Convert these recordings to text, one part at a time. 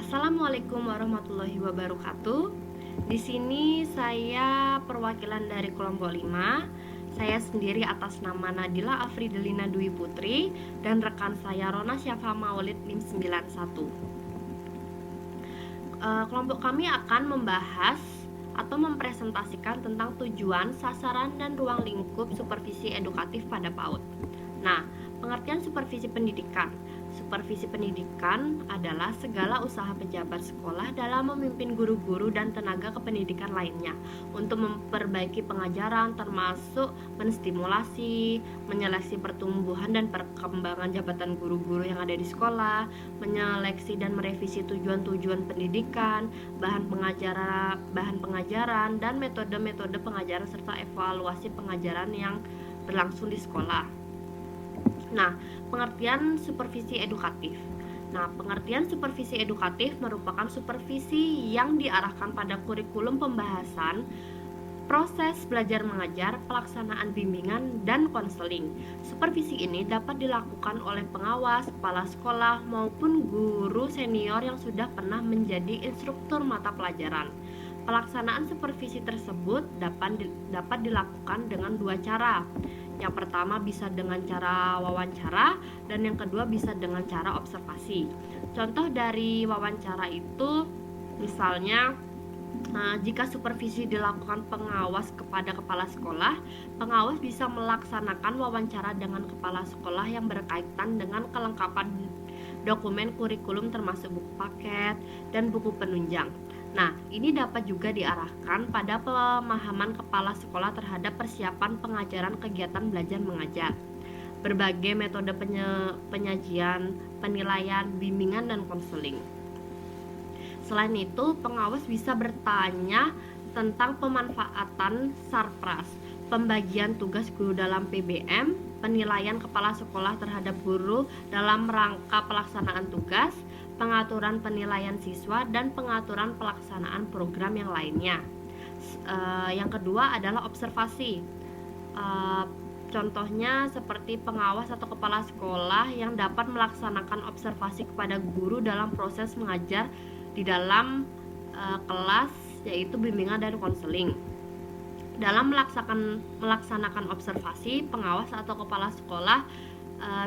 Assalamualaikum warahmatullahi wabarakatuh. Di sini saya perwakilan dari kelompok 5. Saya sendiri atas nama Nadila Afridelina Dwi Putri dan rekan saya Rona Syafa Maulid NIM 91. Kelompok kami akan membahas atau mempresentasikan tentang tujuan, sasaran, dan ruang lingkup supervisi edukatif pada PAUD. Nah, pengertian supervisi pendidikan. Supervisi pendidikan adalah segala usaha pejabat sekolah dalam memimpin guru-guru dan tenaga kependidikan lainnya untuk memperbaiki pengajaran, termasuk menstimulasi, menyeleksi pertumbuhan dan perkembangan jabatan guru-guru yang ada di sekolah, menyeleksi dan merevisi tujuan-tujuan pendidikan, bahan pengajaran, dan metode-metode pengajaran serta evaluasi pengajaran yang berlangsung di sekolah. Nah, pengertian supervisi edukatif. Nah, pengertian supervisi edukatif merupakan supervisi yang diarahkan pada kurikulum pembahasan, proses belajar mengajar, pelaksanaan bimbingan, dan konseling. Supervisi ini dapat dilakukan oleh pengawas, kepala sekolah, maupun guru senior yang sudah pernah menjadi instruktur mata pelajaran. Pelaksanaan supervisi tersebut dapat dilakukan dengan dua cara. Yang pertama bisa dengan cara wawancara dan yang kedua bisa dengan cara observasi. Contoh dari wawancara itu misalnya jika supervisi dilakukan pengawas kepada kepala sekolah, pengawas bisa melaksanakan wawancara dengan kepala sekolah yang berkaitan dengan kelengkapan dokumen kurikulum termasuk buku paket dan buku penunjang. Nah, ini dapat juga diarahkan pada pemahaman kepala sekolah terhadap persiapan pengajaran kegiatan belajar mengajar, berbagai metode penyajian, penilaian, bimbingan, dan konseling. Selain itu, pengawas bisa bertanya tentang pemanfaatan sarpras, pembagian tugas guru dalam PBM, penilaian kepala sekolah terhadap guru dalam rangka pelaksanaan tugas, pengaturan penilaian siswa, dan pengaturan pelaksanaan program yang lainnya. Yang kedua adalah observasi. Contohnya seperti pengawas atau kepala sekolah yang dapat melaksanakan observasi kepada guru dalam proses mengajar di dalam kelas, yaitu bimbingan dan konseling. Dalam melaksanakan observasi, pengawas atau kepala sekolah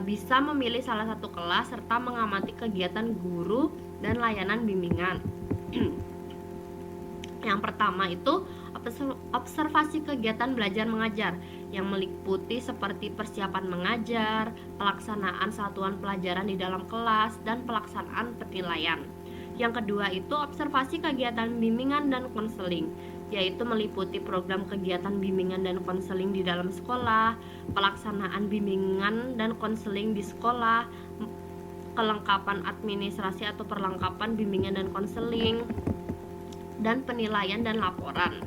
bisa memilih salah satu kelas serta mengamati kegiatan guru dan layanan bimbingan. Yang pertama itu observasi kegiatan belajar mengajar yang meliputi seperti persiapan mengajar, pelaksanaan satuan pelajaran di dalam kelas, dan pelaksanaan penilaian. Yang kedua itu observasi kegiatan bimbingan dan konseling, yaitu meliputi program kegiatan bimbingan dan konseling di dalam sekolah, pelaksanaan bimbingan dan konseling di sekolah, kelengkapan administrasi atau perlengkapan bimbingan dan konseling, dan penilaian dan laporan.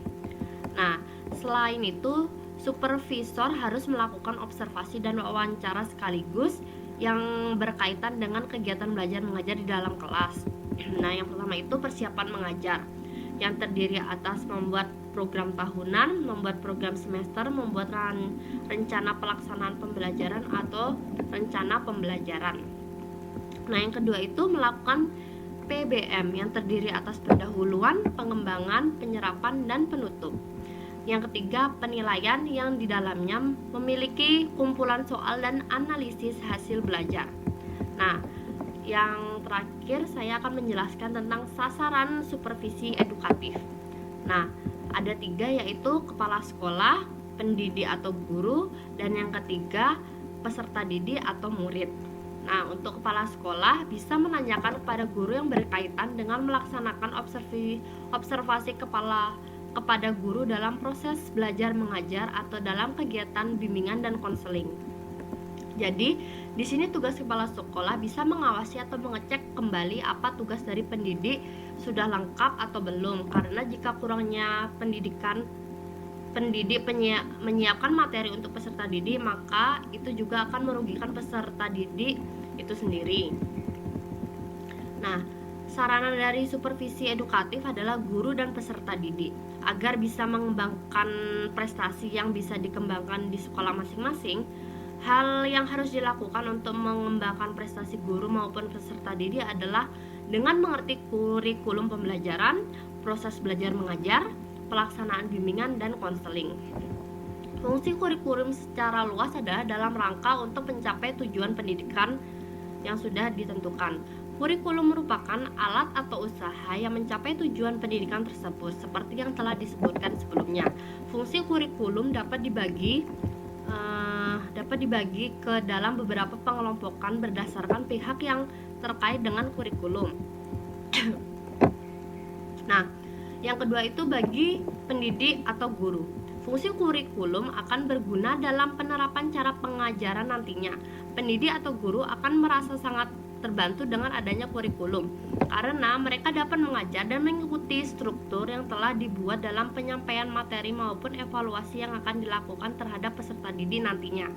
Nah, selain itu, supervisor harus melakukan observasi dan wawancara sekaligus yang berkaitan dengan kegiatan belajar mengajar di dalam kelas. Nah, yang pertama itu persiapan mengajar, yang terdiri atas membuat program tahunan, membuat program semester, membuat rencana pelaksanaan pembelajaran atau rencana pembelajaran. Nah, yang kedua itu melakukan PBM yang terdiri atas pendahuluan, pengembangan, penyerapan, dan penutup. Yang ketiga, penilaian yang di dalamnya memiliki kumpulan soal dan analisis hasil belajar. Nah, yang terakhir saya akan menjelaskan tentang sasaran supervisi edukatif. Nah, ada 3, yaitu kepala sekolah, pendidik atau guru, dan yang ketiga peserta didik atau murid. Nah, untuk kepala sekolah bisa menanyakan kepada guru yang berkaitan dengan melaksanakan observasi kepada guru dalam proses belajar mengajar atau dalam kegiatan bimbingan dan konseling. Jadi, di sini tugas kepala sekolah bisa mengawasi atau mengecek kembali apa tugas dari pendidik sudah lengkap atau belum. Karena jika kurangnya pendidik menyiapkan materi untuk peserta didik, maka itu juga akan merugikan peserta didik itu sendiri. Nah, sarana dari supervisi edukatif adalah guru dan peserta didik agar bisa mengembangkan prestasi yang bisa dikembangkan di sekolah masing-masing. Hal yang harus dilakukan untuk mengembangkan prestasi guru maupun peserta didik adalah dengan mengerti kurikulum pembelajaran, proses belajar mengajar, pelaksanaan bimbingan dan konseling. Fungsi kurikulum secara luas adalah dalam rangka untuk mencapai tujuan pendidikan yang sudah ditentukan. Kurikulum merupakan alat atau usaha yang mencapai tujuan pendidikan tersebut seperti yang telah disebutkan sebelumnya. Fungsi kurikulum dapat dibagi ke dalam beberapa pengelompokan berdasarkan pihak yang terkait dengan kurikulum. Nah, yang kedua itu bagi pendidik atau guru. Fungsi kurikulum akan berguna dalam penerapan cara pengajaran nantinya. Pendidik atau guru akan merasa sangat terbantu dengan adanya kurikulum karena mereka dapat mengajar dan mengikuti struktur yang telah dibuat dalam penyampaian materi maupun evaluasi yang akan dilakukan terhadap peserta didik nantinya.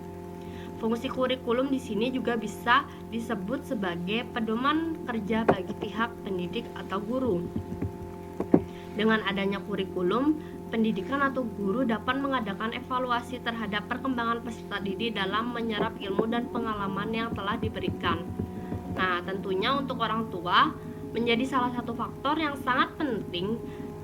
Fungsi kurikulum di sini juga bisa disebut sebagai pedoman kerja bagi pihak pendidik atau guru. Dengan adanya kurikulum, pendidikan atau guru dapat mengadakan evaluasi terhadap perkembangan peserta didik dalam menyerap ilmu dan pengalaman yang telah diberikan. Nah, tentunya untuk orang tua menjadi salah satu faktor yang sangat penting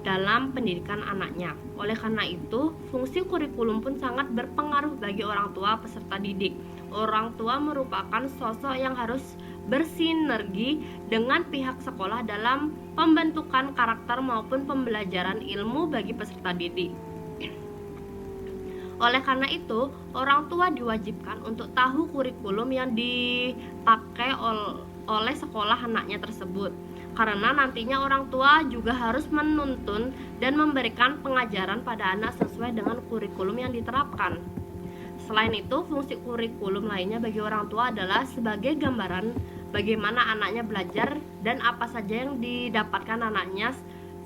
dalam pendidikan anaknya. Oleh karena itu, fungsi kurikulum pun sangat berpengaruh bagi orang tua peserta didik. Orang tua merupakan sosok yang harus bersinergi dengan pihak sekolah dalam pembentukan karakter maupun pembelajaran ilmu bagi peserta didik. Oleh karena itu, orang tua diwajibkan untuk tahu kurikulum yang dipakai oleh sekolah anaknya tersebut. Karena nantinya orang tua juga harus menuntun dan memberikan pengajaran pada anak sesuai dengan kurikulum yang diterapkan. Selain itu, fungsi kurikulum lainnya bagi orang tua adalah sebagai gambaran bagaimana anaknya belajar dan apa saja yang didapatkan anaknya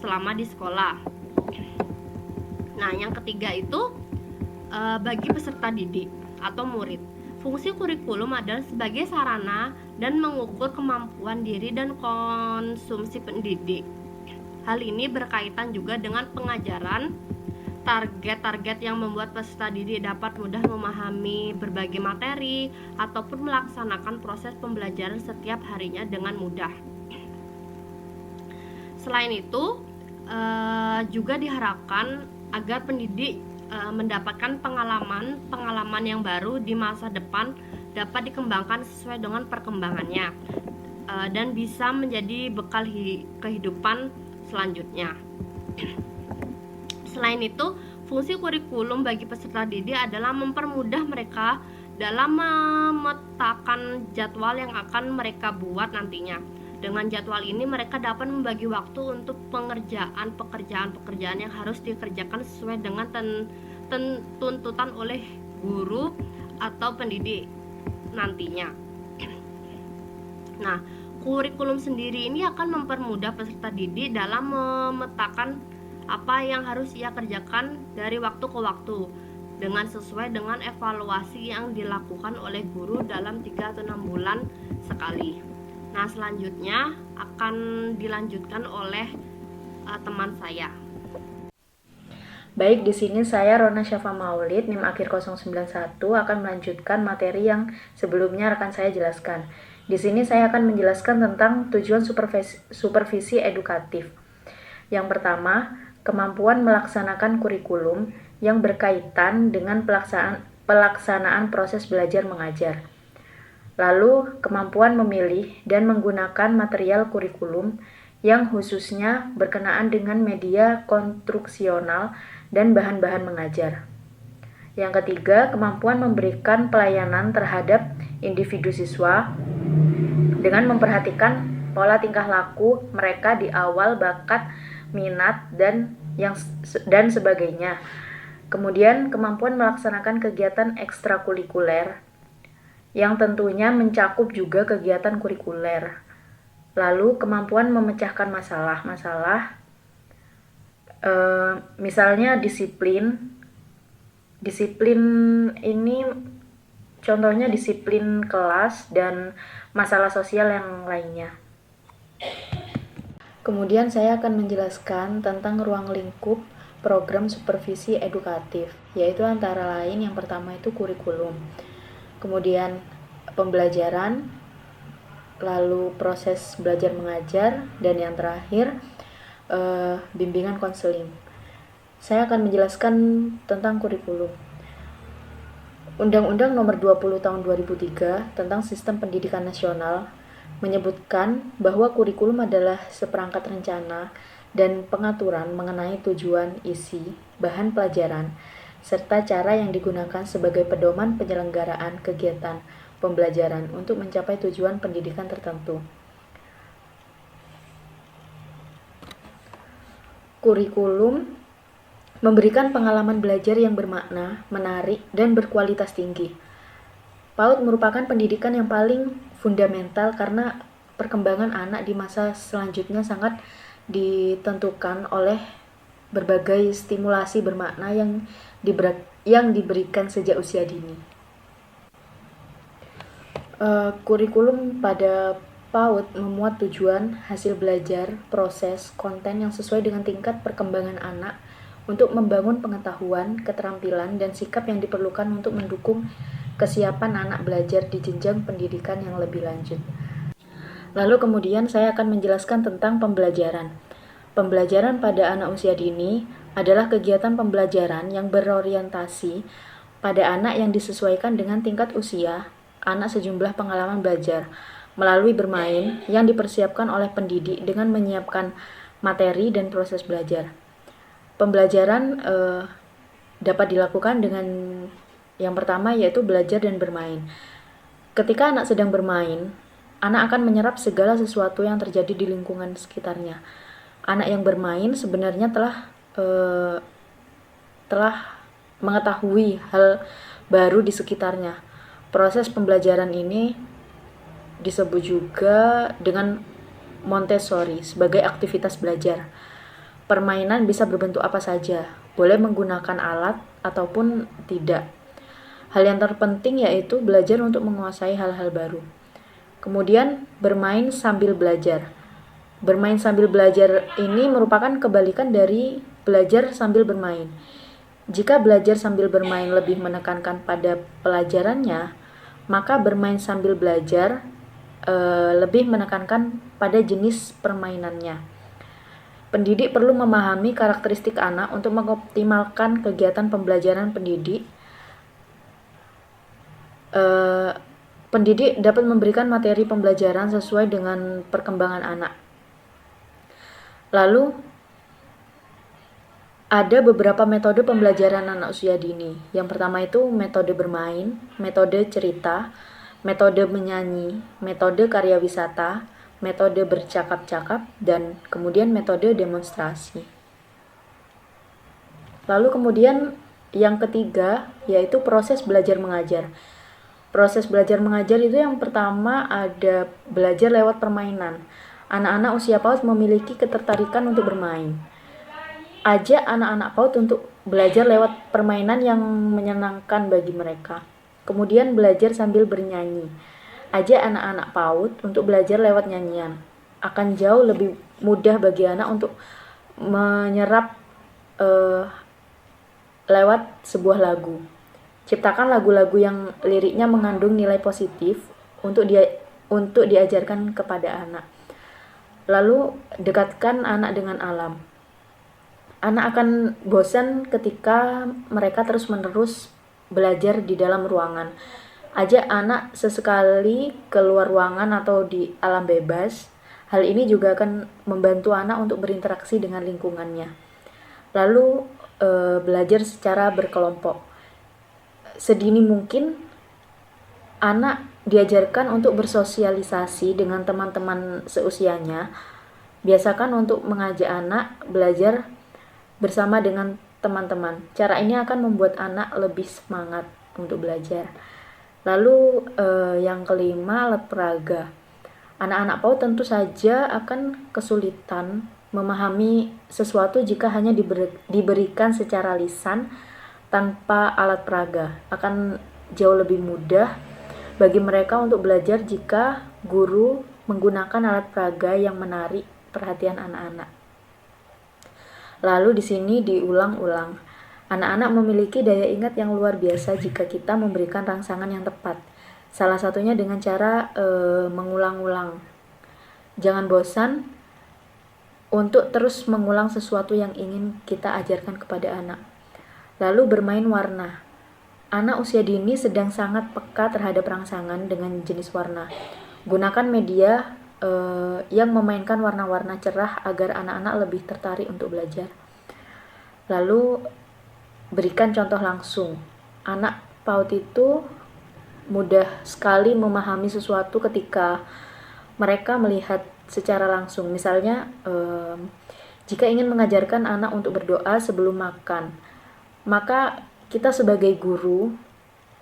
selama di sekolah. Nah, yang ketiga itu bagi peserta didik atau murid. Fungsi kurikulum adalah sebagai sarana dan mengukur kemampuan diri dan konsumsi pendidik. Hal ini berkaitan juga dengan pengajaran, target-target yang membuat peserta didik dapat mudah memahami berbagai materi ataupun melaksanakan proses pembelajaran setiap harinya dengan mudah. Selain itu, juga diharapkan agar pendidik mendapatkan pengalaman yang baru di masa depan dapat dikembangkan sesuai dengan perkembangannya dan bisa menjadi bekal kehidupan selanjutnya. Selain itu, fungsi kurikulum bagi peserta didik adalah mempermudah mereka dalam memetakan jadwal yang akan mereka buat nantinya. Dengan jadwal ini mereka dapat membagi waktu untuk pekerjaan yang harus dikerjakan sesuai dengan tuntutan oleh guru atau pendidik nantinya. Nah, kurikulum sendiri ini akan mempermudah peserta didik dalam memetakan apa yang harus ia kerjakan dari waktu ke waktu dengan sesuai dengan evaluasi yang dilakukan oleh guru dalam 3 atau 6 bulan sekali. Nah, selanjutnya akan dilanjutkan oleh teman saya. Baik, di sini saya Rona Syafa Maulid, NIM akhir 091 akan melanjutkan materi yang sebelumnya rekan saya jelaskan. Di sini saya akan menjelaskan tentang tujuan supervisi edukatif. Yang pertama, kemampuan melaksanakan kurikulum yang berkaitan dengan pelaksanaan proses belajar mengajar. Lalu, kemampuan memilih dan menggunakan material kurikulum yang khususnya berkenaan dengan media konstruksional dan bahan-bahan mengajar. Yang ketiga, kemampuan memberikan pelayanan terhadap individu siswa dengan memperhatikan pola tingkah laku mereka di awal, bakat, minat, dan sebagainya. Kemudian kemampuan melaksanakan kegiatan ekstrakurikuler yang tentunya mencakup juga kegiatan kurikuler. Lalu kemampuan memecahkan masalah-masalah, misalnya disiplin ini contohnya disiplin kelas dan masalah sosial yang lainnya. Kemudian saya akan menjelaskan tentang ruang lingkup program supervisi edukatif, yaitu antara lain yang pertama itu kurikulum, kemudian pembelajaran, lalu proses belajar mengajar, dan yang terakhir bimbingan konseling. Saya akan menjelaskan tentang kurikulum. Undang-Undang Nomor 20 Tahun 2003 tentang Sistem Pendidikan Nasional menyebutkan bahwa kurikulum adalah seperangkat rencana dan pengaturan mengenai tujuan, isi, bahan pelajaran, serta cara yang digunakan sebagai pedoman penyelenggaraan kegiatan pembelajaran untuk mencapai tujuan pendidikan tertentu. Kurikulum memberikan pengalaman belajar yang bermakna, menarik, dan berkualitas tinggi. PAUD merupakan pendidikan yang paling fundamental karena perkembangan anak di masa selanjutnya sangat ditentukan oleh berbagai stimulasi bermakna yang diberikan sejak usia dini. Kurikulum pada PAUD memuat tujuan, hasil belajar, proses, konten yang sesuai dengan tingkat perkembangan anak untuk membangun pengetahuan, keterampilan, dan sikap yang diperlukan untuk mendukung kesiapan anak belajar di jenjang pendidikan yang lebih lanjut. Lalu kemudian saya akan menjelaskan tentang pembelajaran. Pembelajaran pada anak usia dini adalah kegiatan pembelajaran yang berorientasi pada anak yang disesuaikan dengan tingkat usia, anak sejumlah pengalaman belajar, melalui bermain yang dipersiapkan oleh pendidik dengan menyiapkan materi dan proses belajar. Pembelajaran dapat dilakukan dengan yang pertama yaitu belajar dan bermain. Ketika anak sedang bermain, anak akan menyerap segala sesuatu yang terjadi di lingkungan sekitarnya. Anak yang bermain sebenarnya telah mengetahui hal baru di sekitarnya. Proses pembelajaran ini disebut juga dengan Montessori sebagai aktivitas belajar. Permainan bisa berbentuk apa saja, boleh menggunakan alat ataupun tidak. Hal yang terpenting yaitu belajar untuk menguasai hal-hal baru. Kemudian bermain sambil belajar. Bermain sambil belajar ini merupakan kebalikan dari belajar sambil bermain. Jika belajar sambil bermain lebih menekankan pada pelajarannya, maka bermain sambil belajar lebih menekankan pada jenis permainannya. Pendidik perlu memahami karakteristik anak untuk mengoptimalkan kegiatan pembelajaran pendidik. Pendidik dapat memberikan materi pembelajaran sesuai dengan perkembangan anak. Lalu, ada beberapa metode pembelajaran anak usia dini. Yang pertama itu metode bermain, metode cerita, metode menyanyi, metode karya wisata, metode bercakap-cakap, dan kemudian metode demonstrasi. Lalu kemudian yang ketiga yaitu proses belajar mengajar. Proses belajar mengajar itu yang pertama ada belajar lewat permainan. Anak-anak usia PAUD memiliki ketertarikan untuk bermain. Ajak anak-anak PAUD untuk belajar lewat permainan yang menyenangkan bagi mereka. Kemudian belajar sambil bernyanyi. Ajak anak-anak PAUD untuk belajar lewat nyanyian. Akan jauh lebih mudah bagi anak untuk menyerap lewat sebuah lagu. Ciptakan lagu-lagu yang liriknya mengandung nilai positif untuk diajarkan kepada anak. Lalu dekatkan anak dengan alam. Anak akan bosan ketika mereka terus-menerus belajar di dalam ruangan. Ajak anak sesekali keluar ruangan atau di alam bebas. Hal ini juga akan membantu anak untuk berinteraksi dengan lingkungannya. Lalu belajar secara berkelompok. Sedini mungkin Anak diajarkan untuk bersosialisasi dengan teman-teman seusianya. Biasakan untuk mengajak anak belajar bersama dengan teman-teman. Cara ini akan membuat anak lebih semangat untuk belajar. Lalu yang kelima, alat peraga. Anak-anak PAUD tentu saja akan kesulitan memahami sesuatu jika hanya diberikan secara lisan tanpa alat peraga. Akan jauh lebih mudah bagi mereka untuk belajar jika guru menggunakan alat peraga yang menarik perhatian anak-anak. Lalu di sini diulang-ulang. Anak-anak memiliki daya ingat yang luar biasa jika kita memberikan rangsangan yang tepat. Salah satunya dengan cara mengulang-ulang. Jangan bosan untuk terus mengulang sesuatu yang ingin kita ajarkan kepada anak. Lalu bermain warna. Anak usia dini sedang sangat peka terhadap rangsangan dengan jenis warna. Gunakan media yang memainkan warna-warna cerah agar anak-anak lebih tertarik untuk belajar. Lalu berikan contoh langsung. Anak PAUD itu mudah sekali memahami sesuatu ketika mereka melihat secara langsung. Misalnya jika ingin mengajarkan anak untuk berdoa sebelum makan, maka kita sebagai guru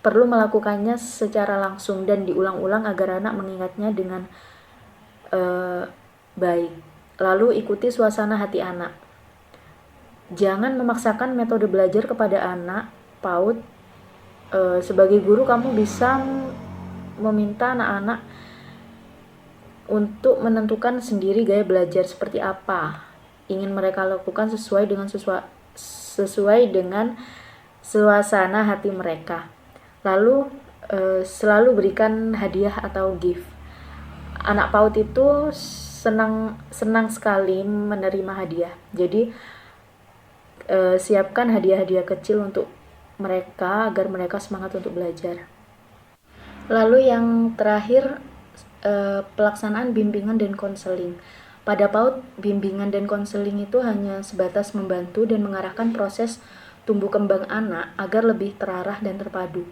perlu melakukannya secara langsung dan diulang-ulang agar anak mengingatnya dengan baik. Lalu ikuti suasana hati anak. Jangan memaksakan metode belajar kepada anak PAUD. Sebagai guru kamu bisa meminta anak-anak untuk menentukan sendiri gaya belajar seperti apa ingin mereka lakukan sesuai dengan suasana hati mereka. Lalu selalu berikan hadiah atau gift. Anak PAUD itu senang sekali menerima hadiah. Jadi siapkan hadiah-hadiah kecil untuk mereka agar mereka semangat untuk belajar. Lalu yang terakhir, pelaksanaan bimbingan dan konseling. Pada PAUD, bimbingan dan konseling itu hanya sebatas membantu dan mengarahkan proses tumbuh kembang anak agar lebih terarah dan terpadu.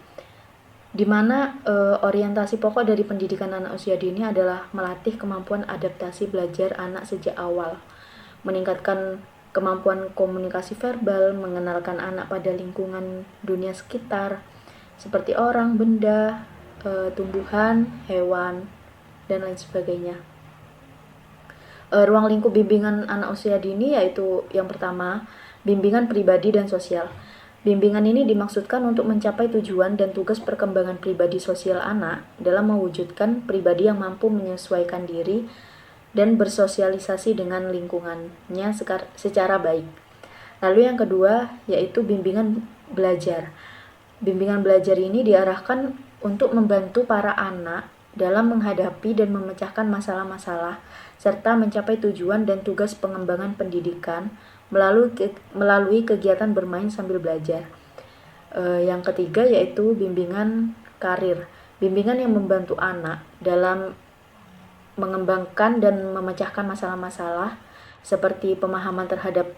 Di mana orientasi pokok dari pendidikan anak usia dini adalah melatih kemampuan adaptasi belajar anak sejak awal, meningkatkan kemampuan komunikasi verbal, mengenalkan anak pada lingkungan dunia sekitar, seperti orang, benda, tumbuhan, hewan, dan lain sebagainya. Ruang lingkup bimbingan anak usia dini yaitu yang pertama, bimbingan pribadi dan sosial. Bimbingan ini dimaksudkan untuk mencapai tujuan dan tugas perkembangan pribadi sosial anak dalam mewujudkan pribadi yang mampu menyesuaikan diri dan bersosialisasi dengan lingkungannya secara baik. Lalu yang kedua yaitu bimbingan belajar. Bimbingan belajar ini diarahkan untuk membantu para anak dalam menghadapi dan memecahkan masalah-masalah serta mencapai tujuan dan tugas pengembangan pendidikan melalui kegiatan bermain sambil belajar. Yang ketiga yaitu bimbingan karir. Bimbingan yang membantu anak dalam mengembangkan dan memecahkan masalah-masalah seperti pemahaman terhadap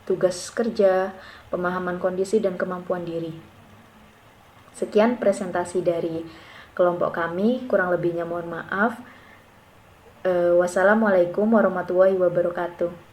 tugas kerja, pemahaman kondisi dan kemampuan diri. Sekian presentasi dari kelompok kami, kurang lebihnya mohon maaf. Wassalamualaikum warahmatullahi wabarakatuh.